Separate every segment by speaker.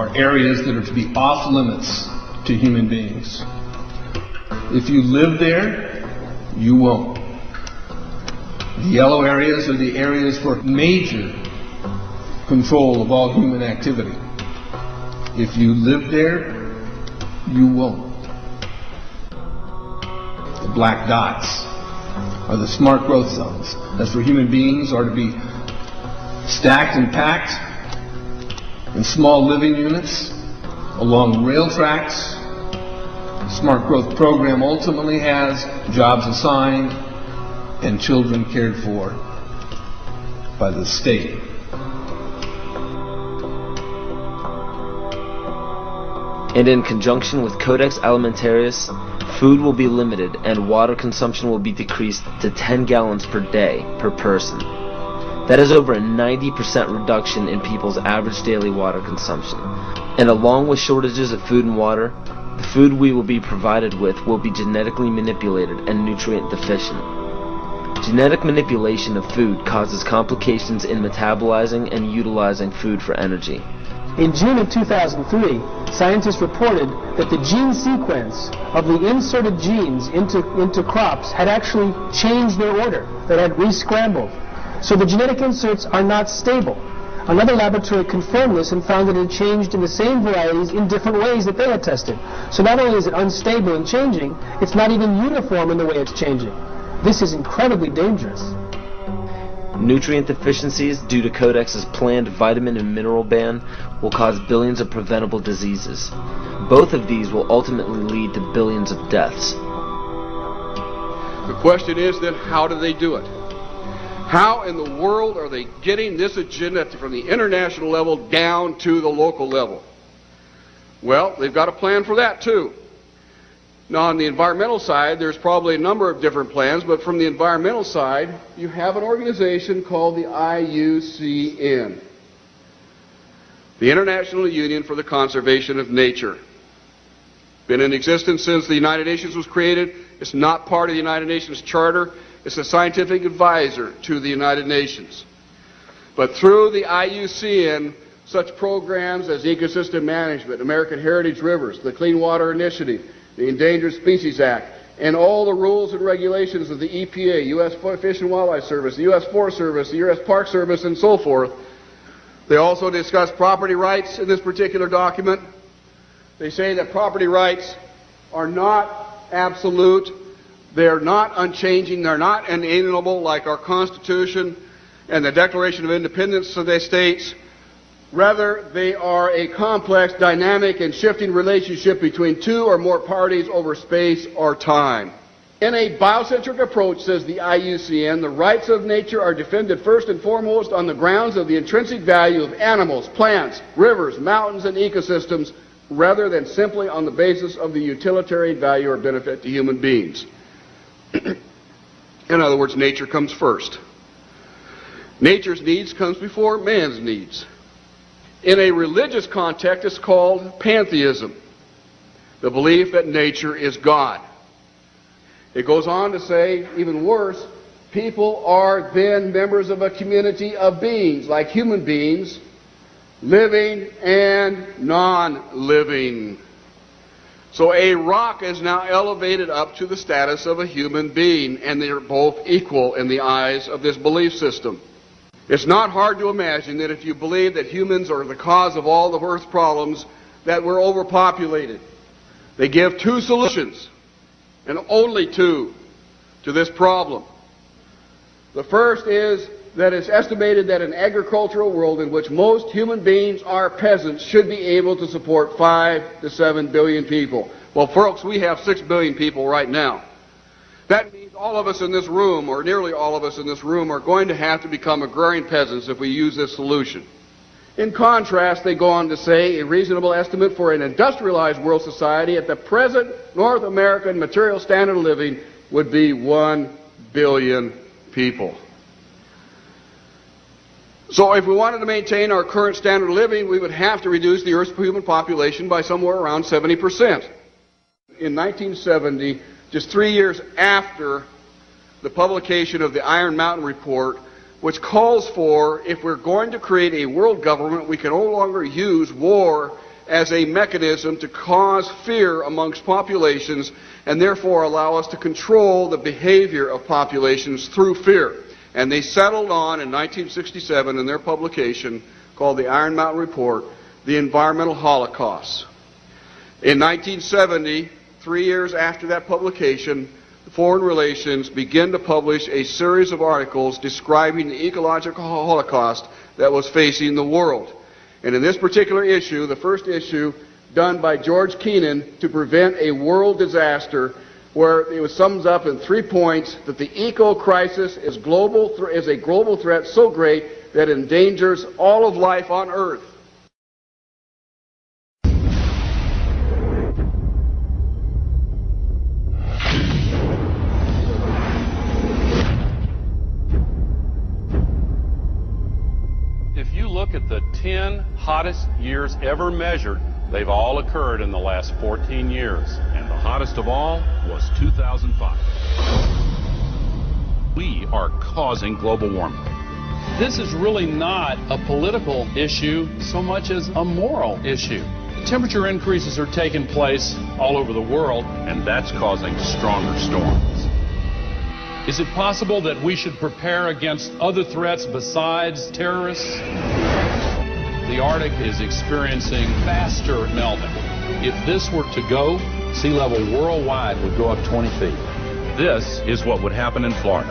Speaker 1: are areas that are to be off limits to human beings. If you live there, you won't. The yellow areas are the areas for major control of all human activity. If you live there, you won't. The black dots are the smart growth zones. That's where human beings are to be stacked and packed in small living units along rail tracks. The smart growth program ultimately has jobs assigned and children cared for by the state.
Speaker 2: And in conjunction with Codex Alimentarius, food will be limited and water consumption will be decreased to 10 gallons per day per person. That is over a 90% reduction in people's average daily water consumption. And along with shortages of food and water, the food we will be provided with will be genetically manipulated and nutrient deficient. Genetic manipulation of food causes complications in metabolizing and utilizing food for energy.
Speaker 3: In June of 2003, scientists reported that the gene sequence of the inserted genes into crops had actually changed their order, that had re-scrambled. So the genetic inserts are not stable. Another laboratory confirmed this and found that it had changed in the same varieties in different ways that they had tested. So not only is it unstable and changing, it's not even uniform in the way it's changing. This is incredibly dangerous.
Speaker 2: Nutrient deficiencies due to Codex's planned vitamin and mineral ban will cause billions of preventable diseases. Both of these will ultimately lead to billions of deaths.
Speaker 4: The question is then, how do they do it? How in the world are they getting this agenda from the international level down to the local level? Well, they've got a plan for that too. Now, on the environmental side, there's probably a number of different plans, but from the environmental side, you have an organization called the IUCN, the International Union for the Conservation of Nature. Been in existence since the United Nations was created. It's not part of the United Nations Charter. It's a scientific advisor to the United Nations. But through the IUCN, such programs as ecosystem management, American Heritage Rivers, the Clean Water Initiative, the Endangered Species Act, and all the rules and regulations of the EPA, U.S. Fish and Wildlife Service, the U.S. Forest Service, the U.S. Park Service, and so forth. They also discuss property rights in this particular document. They say that property rights are not absolute, they're not unchanging, they're not inalienable like our Constitution and the Declaration of Independence of the states. Rather, they are a complex, dynamic, and shifting relationship between two or more parties over space or time. In a biocentric approach, says the IUCN, the rights of nature are defended first and foremost on the grounds of the intrinsic value of animals, plants, rivers, mountains, and ecosystems, rather than simply on the basis of the utilitarian value or benefit to human beings. In other words, nature comes first. Nature's needs comes before man's needs. In a religious context, it's called pantheism, the belief that nature is God. It goes on to say, even worse, people are then members of a community of beings, like human beings, living and non-living. So a rock is now elevated up to the status of a human being, and they're both equal in the eyes of this belief system. It's not hard to imagine that if you believe that humans are the cause of all the Earth's problems, that we're overpopulated. They give two solutions, and only two, to this problem. The first is that it's estimated that an agricultural world in which most human beings are peasants should be able to support 5 to 7 billion people. Well, folks, we have 6 billion people right now. That means all of us in this room, or nearly all of us in this room, are going to have to become agrarian peasants if we use this solution. In contrast, they go on to say a reasonable estimate for an industrialized world society at the present North American material standard of living would be 1 billion people. So if we wanted to maintain our current standard of living, we would have to reduce the Earth's human population by somewhere around 70%. In 1970, just 3 years after the publication of the Iron Mountain Report, which calls for, if we're going to create a world government, we can no longer use war as a mechanism to cause fear amongst populations and therefore allow us to control the behavior of populations through fear. And they settled on, in 1967, in their publication called the Iron Mountain Report, the environmental holocaust. In 1970, 3 years after that publication, Foreign Relations began to publish a series of articles describing the ecological holocaust that was facing the world. And in this particular issue, the first issue done by George Kennan to prevent a world disaster, where it sums up in 3 points that the eco-crisis is a global threat so great that it endangers all of life on Earth.
Speaker 5: If you look at the 10 hottest years ever measured, they've all occurred in the last 14 years.
Speaker 6: And the hottest of all was 2005. We are causing global warming.
Speaker 5: This is really not a political issue so much as a moral issue. Temperature increases are taking place all over the world,
Speaker 6: And that's causing stronger storms.
Speaker 5: is it possible that we should prepare against other threats besides terrorists? The Arctic is experiencing faster melting. If this were to go, sea level worldwide would go up 20 feet.
Speaker 6: This is what would happen in Florida.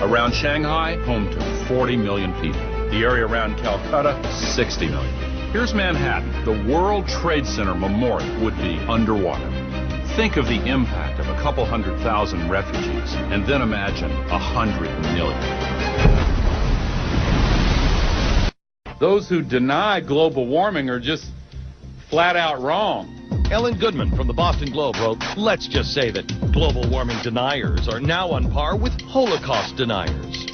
Speaker 6: Around Shanghai, home to 40 million people. The area around Calcutta, 60 million. Here's Manhattan. The World Trade Center Memorial would be underwater. Think of the impact of a couple 100,000 refugees, and then imagine 100 million.
Speaker 5: Those who deny global warming are just flat out wrong.
Speaker 7: Ellen Goodman from the Boston Globe wrote, "Let's just say that global warming deniers are now on par with Holocaust deniers."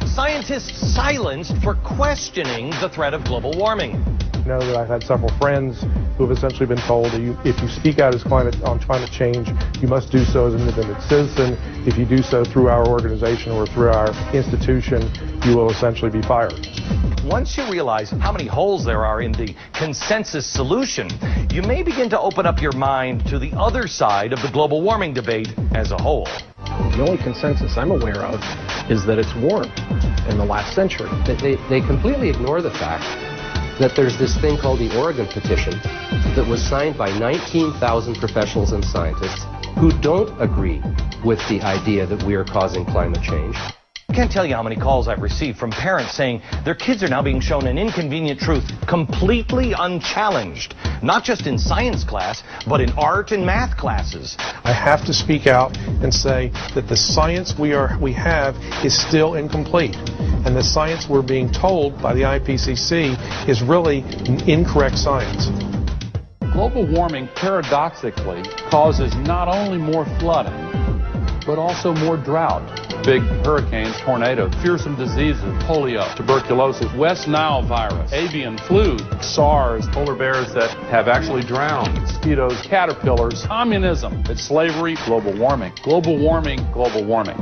Speaker 7: Scientists silenced for questioning the threat of global warming.
Speaker 8: I know that I've had several friends who have essentially been told that if you speak out on climate change, you must do so as an independent citizen. If you do so through our organization or through our institution, you will essentially be fired.
Speaker 7: Once you realize how many holes there are in the consensus solution, you may begin to open up your mind to the other side of the global warming debate as a whole.
Speaker 9: The only consensus I'm aware of is that it's warm in the last century. They completely ignore the fact that there's this thing called the Oregon Petition that was signed by 19,000 professionals and scientists who don't agree with the idea that we are causing climate change.
Speaker 7: I can't tell you how many calls I've received from parents saying their kids are now being shown an inconvenient truth completely unchallenged, not just in science class, but in art and math classes.
Speaker 8: I have to speak out and say that the science we have is still incomplete, and the science we're being told by the IPCC is really incorrect science.
Speaker 5: Global warming paradoxically causes not only more flooding, but also more drought. Big hurricanes, tornadoes, fearsome diseases, polio, tuberculosis, West Nile virus, avian flu, SARS, polar bears that have actually drowned, mosquitoes, caterpillars, communism, it's slavery, global warming, global warming, global warming.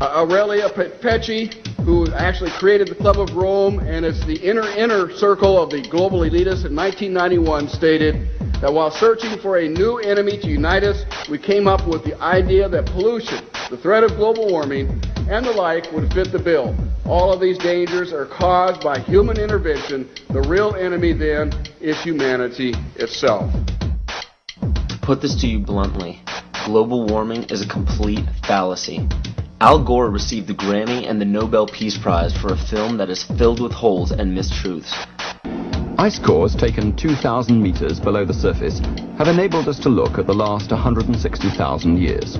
Speaker 4: Aurelia Pecci, who actually created the Club of Rome, and it's the inner circle of the global elitists in 1991, stated that while searching for a new enemy to unite us, we came up with the idea that pollution, the threat of global warming, and the like would fit the bill. All of these dangers are caused by human intervention. The real enemy then is humanity itself.
Speaker 2: To put this to you bluntly, global warming is a complete fallacy. Al Gore received the Grammy and the Nobel Peace Prize for a film that is filled with holes and mistruths.
Speaker 10: Ice cores taken 2,000 meters below the surface have enabled us to look at the last 160,000 years.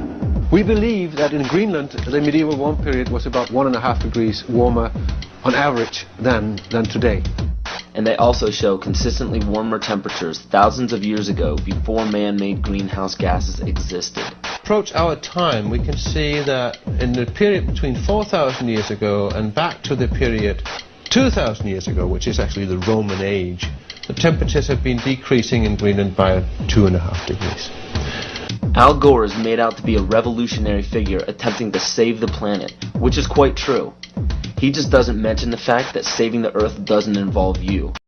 Speaker 9: We believe that in Greenland, the medieval warm period was about 1.5 degrees warmer on average than today.
Speaker 2: And they also show consistently warmer temperatures thousands of years ago before man-made greenhouse gases existed.
Speaker 9: Approach our time, we can see that in the period between 4,000 years ago and back to the period 2,000 years ago, which is actually the Roman age, the temperatures have been decreasing in Greenland by 2.5 degrees.
Speaker 2: Al Gore is made out to be a revolutionary figure attempting to save the planet, which is quite true. He just doesn't mention the fact that saving the Earth doesn't involve you.